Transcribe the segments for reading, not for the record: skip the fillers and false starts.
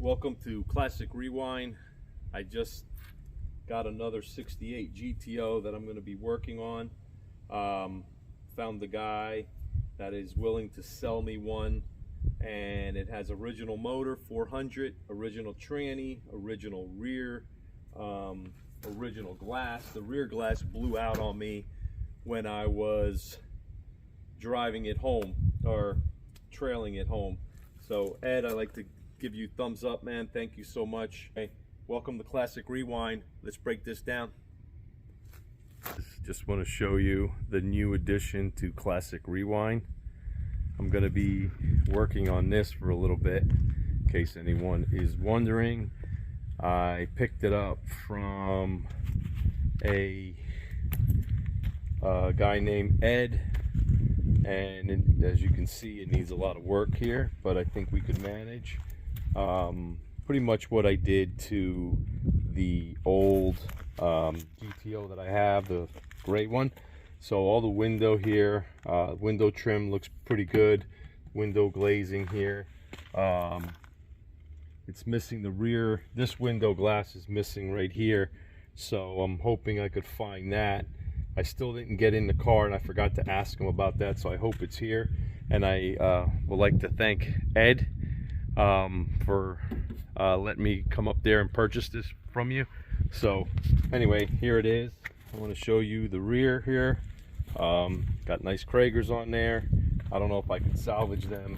Welcome to Classic Rewind. I just got another 68 GTO that I'm going to be working on. Found the guy that is willing to sell me one, and it has original motor 400, original tranny, original rear, original glass. The rear glass blew out on me when I was driving it home or trailing it home. So Ed, I'd like to give you thumbs up, man. Thank you so much. Hey, welcome to Classic Rewind. Let's break this down. Just want to show you the new addition to Classic Rewind. I'm going to be working on this for a little bit, in case anyone is wondering. I picked it up from a guy named Ed, and as you can see, it needs a lot of work here, but I think we could manage. Pretty much what I did to the old GTO that I have, the gray one. So all the window here, window trim looks pretty good. Window glazing here. It's missing the rear. This window glass is missing right here. So I'm hoping I could find that. I still didn't get in the car, and I forgot to ask him about that, so I hope it's here. And I would like to thank Ed for letting me come up there and purchase this from you. So anyway, here it is. I want to show you the rear here. Got nice Kragers on there. I don't know if I can salvage them,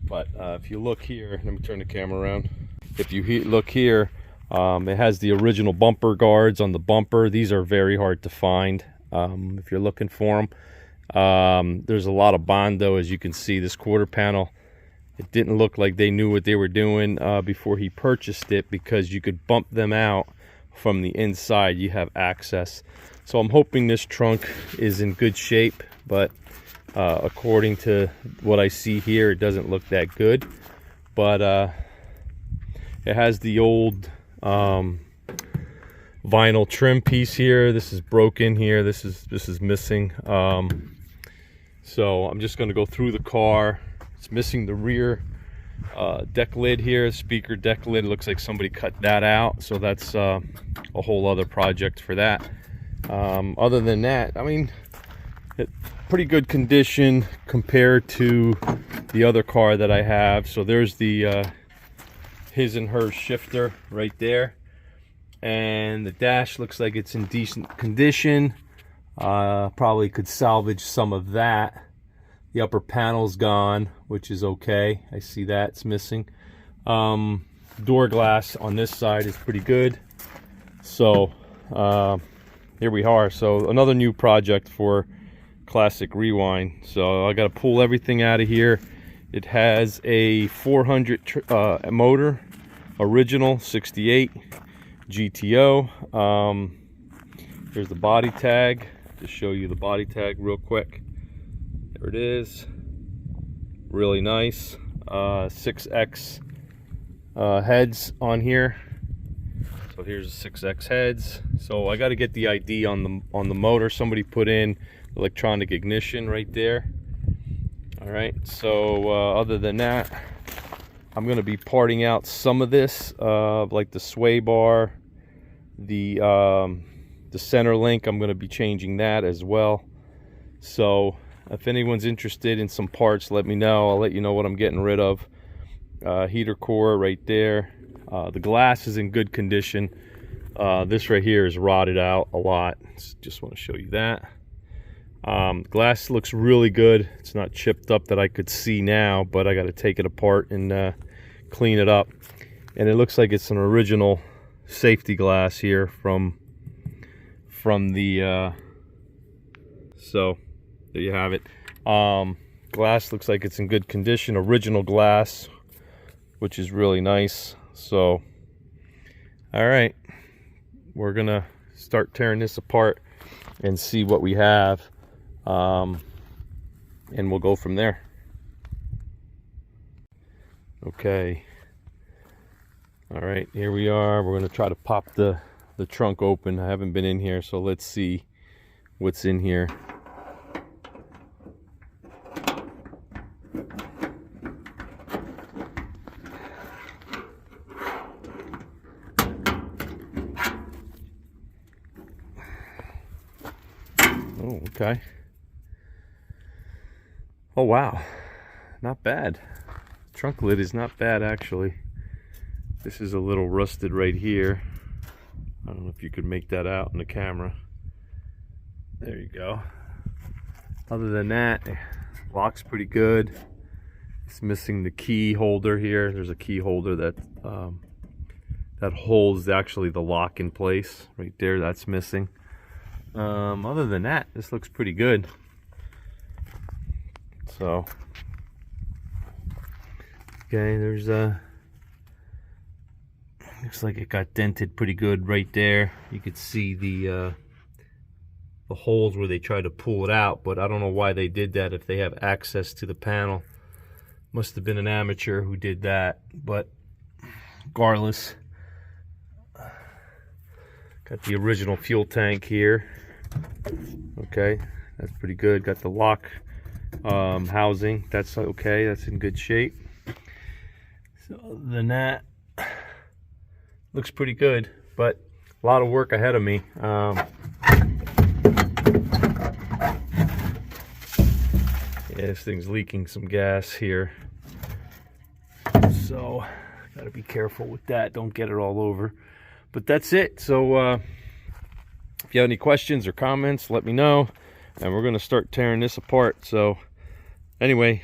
but if you look here, let me turn the camera around. If you look here, it has the original bumper guards on the bumper. These are very hard to find if you're looking for them. There's a lot of Bondo, as you can see. This quarter panel, it didn't look like they knew what they were doing before he purchased it, because you could bump them out from the inside. You have access. So I'm hoping this trunk is in good shape, but according to what I see here, it doesn't look that good. But it has the old vinyl trim piece here. This is broken here. This is missing. So I'm just going to go through the car. It's missing the rear deck lid here. Speaker deck lid, looks like somebody cut that out, so that's a whole other project for that. Other than that, I mean, pretty good condition compared to the other car that I have. So there's the his and her shifter right there, and the dash looks like it's in decent condition. Probably could salvage some of that. The upper panel's gone, which is okay. I see that it's missing. Door glass on this side is pretty good. So here we are. So another new project for Classic Rewind. So I got to pull everything out of here. It has a 400 motor, original 68 GTO. Here's the body tag. To show you the body tag real quick. There it is. Really nice. 6X heads on here. So here's the 6X heads. So I got to get the ID on the motor. Somebody put in electronic ignition right there. All right. So other than that, I'm going to be parting out some of this, like the sway bar, the center link. I'm going to be changing that as well. So if anyone's interested in some parts, let me know. I'll let you know what I'm getting rid of. Heater core right there. The glass is in good condition. This right here is rotted out a lot. Just want to show you that. Glass looks really good. It's not chipped up that I could see now, but I got to take it apart and clean it up. And it looks like it's an original safety glass here from the so there you have it. Glass looks like it's in good condition, original glass, which is really nice. So all right, we're gonna start tearing this apart and see what we have, and we'll go from there. Okay, all right, here we are. We're gonna try to pop the trunk open. I haven't been in here, so let's see what's in here. Okay. Oh wow, not bad. Trunk lid is not bad actually. This is a little rusted right here. I don't know if you could make that out in the camera. There you go. Other than that, lock's pretty good. It's missing the key holder here. There's a key holder that that holds actually the lock in place right there. That's missing. Other than that, this looks pretty good. So, okay, there's looks like it got dented pretty good right there. You could see the holes where they tried to pull it out, but I don't know why they did that if they have access to the panel. Must have been an amateur who did that, but regardless, got the original fuel tank here. Okay, that's pretty good. Got the lock housing. That's okay. That's in good shape. So other than that, looks pretty good, but a lot of work ahead of me. Yeah, this thing's leaking some gas here, so gotta be careful with that. Don't get it all over. But that's it. So if you have any questions or comments, let me know, and we're gonna start tearing this apart. So anyway,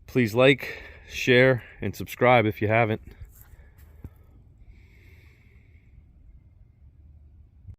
please like, share, and subscribe if you haven't.